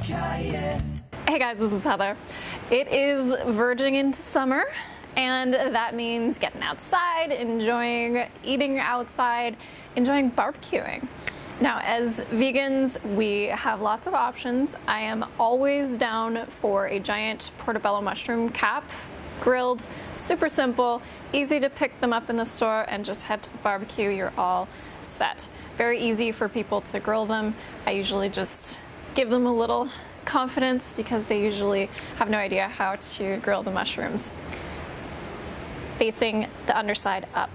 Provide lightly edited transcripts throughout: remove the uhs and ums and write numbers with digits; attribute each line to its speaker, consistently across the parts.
Speaker 1: Hey guys, this is Heather. It is verging into summer, and that means getting outside, eating outside, enjoying barbecuing. Now, as vegans, we have lots of options. I am always down for a giant portobello mushroom cap, grilled, super simple, easy to pick them up in the store and just head to the barbecue, you're all set. Very easy for people to grill them. I usually just give them a little confidence because they usually have no idea how to grill the mushrooms. Facing the underside up.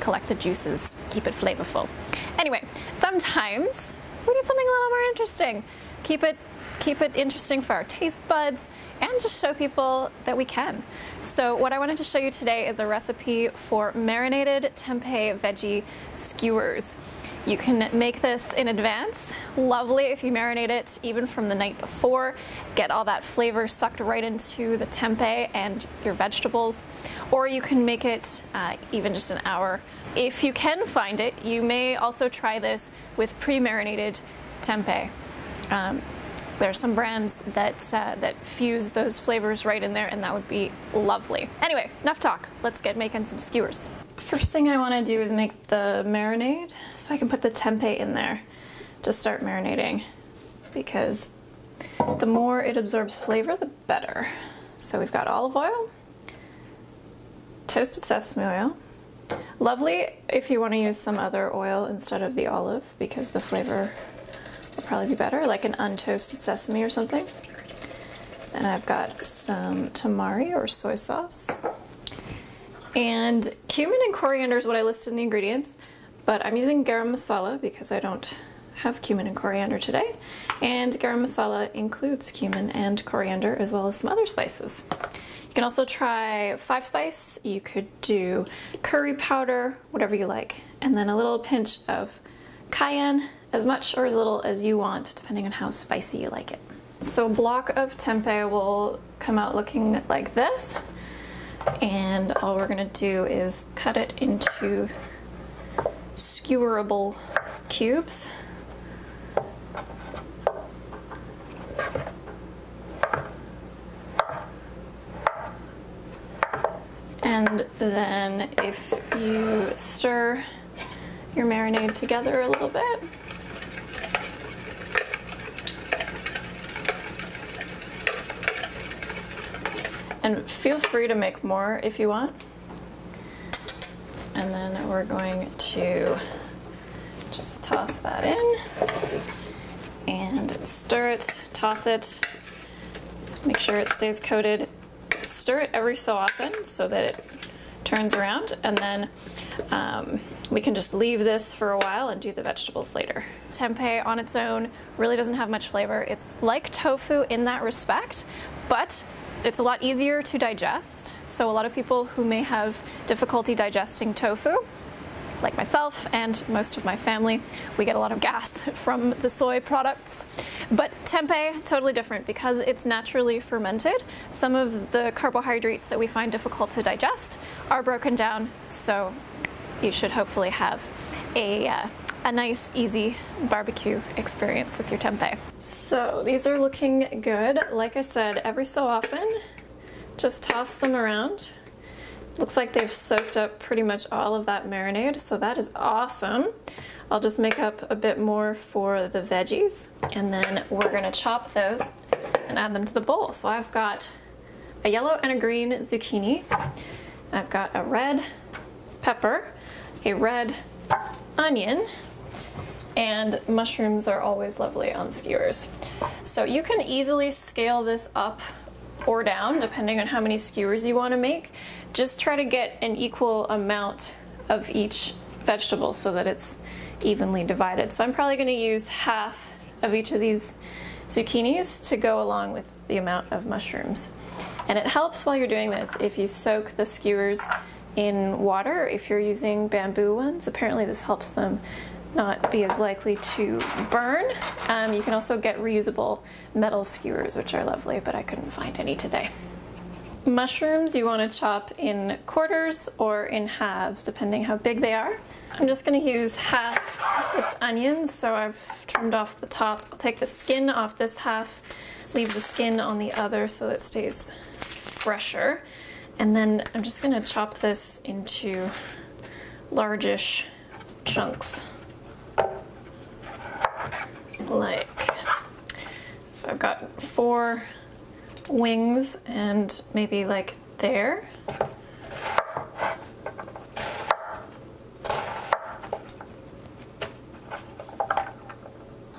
Speaker 1: Collect the juices, keep it flavorful. Anyway, sometimes we need something a little more interesting. Keep it interesting for our taste buds and just show people that we can. So what I wanted to show you today is a recipe for marinated tempeh veggie skewers. You can make this in advance. Lovely if you marinate it even from the night before. Get all that flavor sucked right into the tempeh and your vegetables. Or you can make it even just an hour. If you can find it, you may also try this with pre-marinated tempeh. There are some brands that fuse those flavors right in there, and that would be lovely. Anyway, enough talk. Let's get making some skewers. First thing I want to do is make the marinade, so I can put the tempeh in there to start marinating, because the more it absorbs flavor, the better. So we've got olive oil, toasted sesame oil. Lovely if you want to use some other oil instead of the olive, because the flavor will probably be better, like an untoasted sesame or something. Then I've got some tamari or soy sauce. And cumin and coriander is what I listed in the ingredients, but I'm using garam masala because I don't have cumin and coriander today. And garam masala includes cumin and coriander as well as some other spices. You can also try 5-spice, you could do curry powder, whatever you like, and then a little pinch of cayenne, as much or as little as you want, depending on how spicy you like it. So a block of tempeh will come out looking like this, and all we're gonna do is cut it into skewerable cubes. And then if you stir your marinade together a little bit, and feel free to make more if you want. And then we're going to just toss that in and stir it, toss it, make sure it stays coated. Stir it every so often so that it turns around, and then we can just leave this for a while and do the vegetables later. Tempeh on its own really doesn't have much flavor. It's like tofu in that respect, but it's a lot easier to digest. So a lot of people who may have difficulty digesting tofu, like myself and most of my family, we get a lot of gas from the soy products. But tempeh, totally different because it's naturally fermented. Some of the carbohydrates that we find difficult to digest are broken down, so you should hopefully have a nice, easy barbecue experience with your tempeh. So these are looking good. Like I said, every so often, just toss them around. Looks like they've soaked up pretty much all of that marinade, so that is awesome. I'll just make up a bit more for the veggies, and then we're gonna chop those and add them to the bowl. So I've got a yellow and a green zucchini. I've got a red pepper, a red onion, and mushrooms are always lovely on skewers. So you can easily scale this up or down depending on how many skewers you want to make. Just try to get an equal amount of each vegetable so that it's evenly divided. So I'm probably going to use half of each of these zucchinis to go along with the amount of mushrooms. And it helps while you're doing this if you soak the skewers in water. If you're using bamboo ones, apparently this helps them not be as likely to burn. You can also get reusable metal skewers, which are lovely, but I couldn't find any today. Mushrooms you want to chop in quarters or in halves, depending how big they are. I'm just going to use half this onion, so I've trimmed off the top. I'll take the skin off this half, leave the skin on the other so it stays fresher. And then I'm just going to chop this into largish chunks. Like, so I've got 4 wings and maybe like there.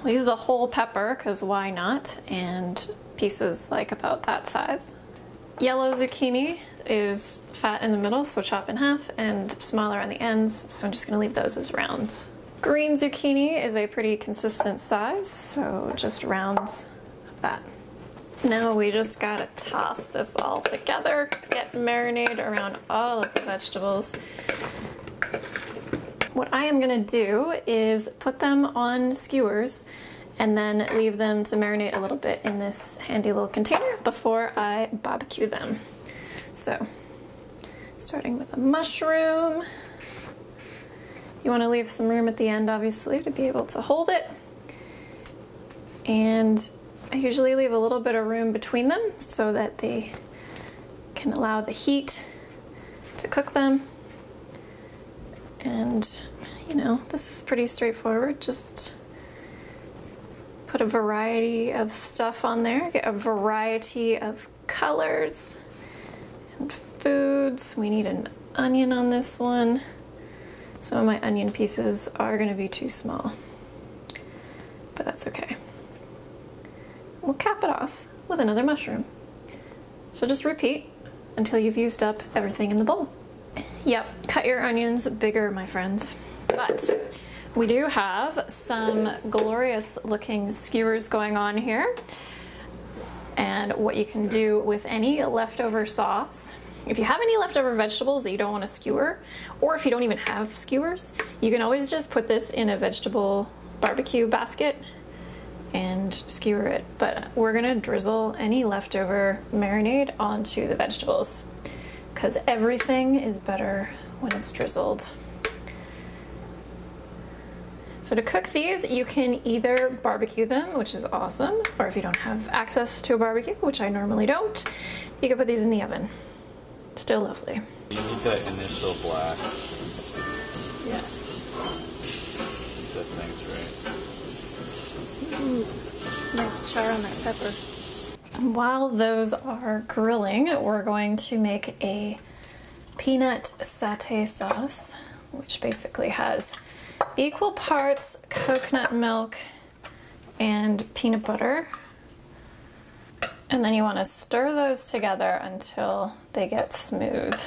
Speaker 1: I'll use the whole pepper because why not, and pieces like about that size. Yellow zucchini is fat in the middle, so chop in half, and smaller on the ends, so I'm just going to leave those as rounds. Green zucchini is a pretty consistent size, so just rounds of that. Now we just gotta toss this all together, get marinade around all of the vegetables. What I am gonna do is put them on skewers and then leave them to marinate a little bit in this handy little container before I barbecue them. So, starting with a mushroom. You wanna leave some room at the end, obviously, to be able to hold it. And I usually leave a little bit of room between them so that they can allow the heat to cook them. And, you know, this is pretty straightforward. Just put a variety of stuff on there, get a variety of colors and foods. We need an onion on this one. Some of my onion pieces are going to be too small, but that's okay. We'll cap it off with another mushroom. So just repeat until you've used up everything in the bowl. Yep, cut your onions bigger, my friends. But we do have some glorious looking skewers going on here. And what you can do with any leftover sauce, if you have any leftover vegetables that you don't want to skewer, or if you don't even have skewers, you can always just put this in a vegetable barbecue basket and skewer it. But we're gonna drizzle any leftover marinade onto the vegetables because everything is better when it's drizzled. So to cook these, you can either barbecue them, which is awesome, or if you don't have access to a barbecue, which I normally don't, you can put these in the oven. Still lovely.
Speaker 2: You need that initial black.
Speaker 1: Yeah.
Speaker 2: That thing's right.
Speaker 1: Ooh, nice char on that pepper. While those are grilling, we're going to make a peanut satay sauce, which basically has equal parts coconut milk and peanut butter. And then you want to stir those together until they get smooth,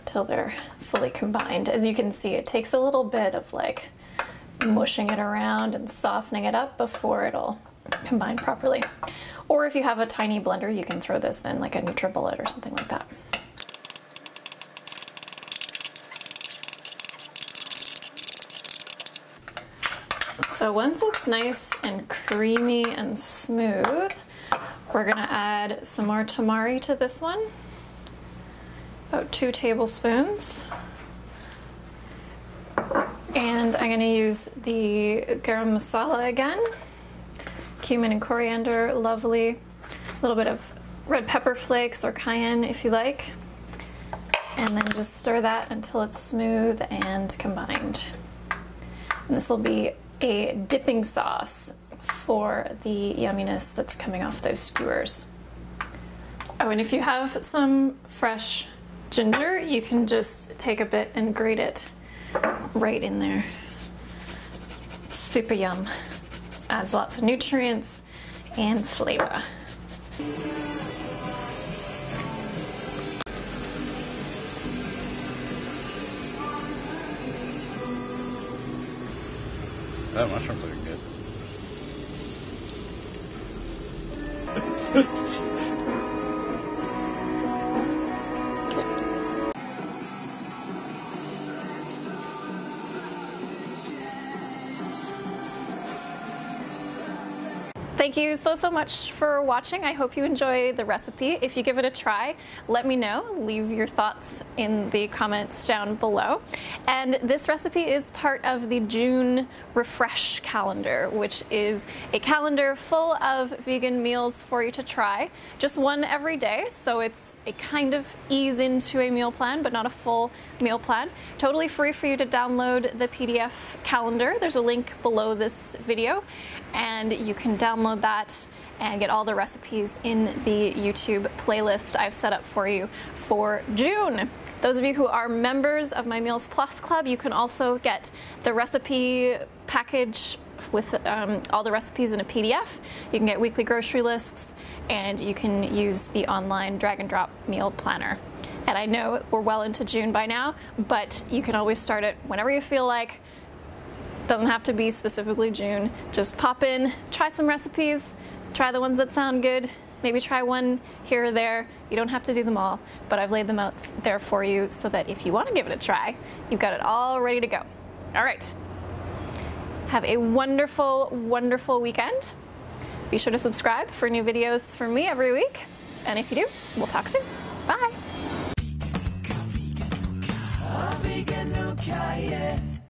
Speaker 1: till they're fully combined. As you can see, it takes a little bit of like mushing it around and softening it up before it'll combine properly. Or if you have a tiny blender, you can throw this in like a NutriBullet or something like that. So once it's nice and creamy and smooth, we're gonna add some more tamari to this one, about 2 tablespoons. And I'm gonna use the garam masala again, cumin and coriander, lovely. A little bit of red pepper flakes or cayenne if you like. And then just stir that until it's smooth and combined. And this will be a dipping sauce for the yumminess that's coming off those skewers. Oh, and if you have some fresh ginger, you can just take a bit and grate it right in there. Super yum. Adds lots of nutrients and flavor.
Speaker 2: That mushroom's looking good.
Speaker 1: Thank you so much for watching. I hope you enjoy the recipe. If you give it a try, let me know. Leave your thoughts in the comments down below. And this recipe is part of the June Refresh calendar, which is a calendar full of vegan meals for you to try. Just one every day, so it's a kind of ease into a meal plan, but not a full meal plan. Totally free for you to download the PDF calendar. There's a link below this video, and you can download that and get all the recipes in the YouTube playlist I've set up for you for June. Those of you who are members of my Meals Plus Club, you can also get the recipe package with all the recipes in a PDF. You can get weekly grocery lists, and you can use the online drag and drop meal planner. And I know we're well into June by now, but you can always start it whenever you feel like. Doesn't have to be specifically June. Just pop in, try some recipes, try the ones that sound good, maybe try one here or there. You don't have to do them all, but I've laid them out there for you so that if you want to give it a try, you've got it all ready to go. All right. Have a wonderful, wonderful weekend. Be sure to subscribe for new videos from me every week. And if you do, we'll talk soon. Bye.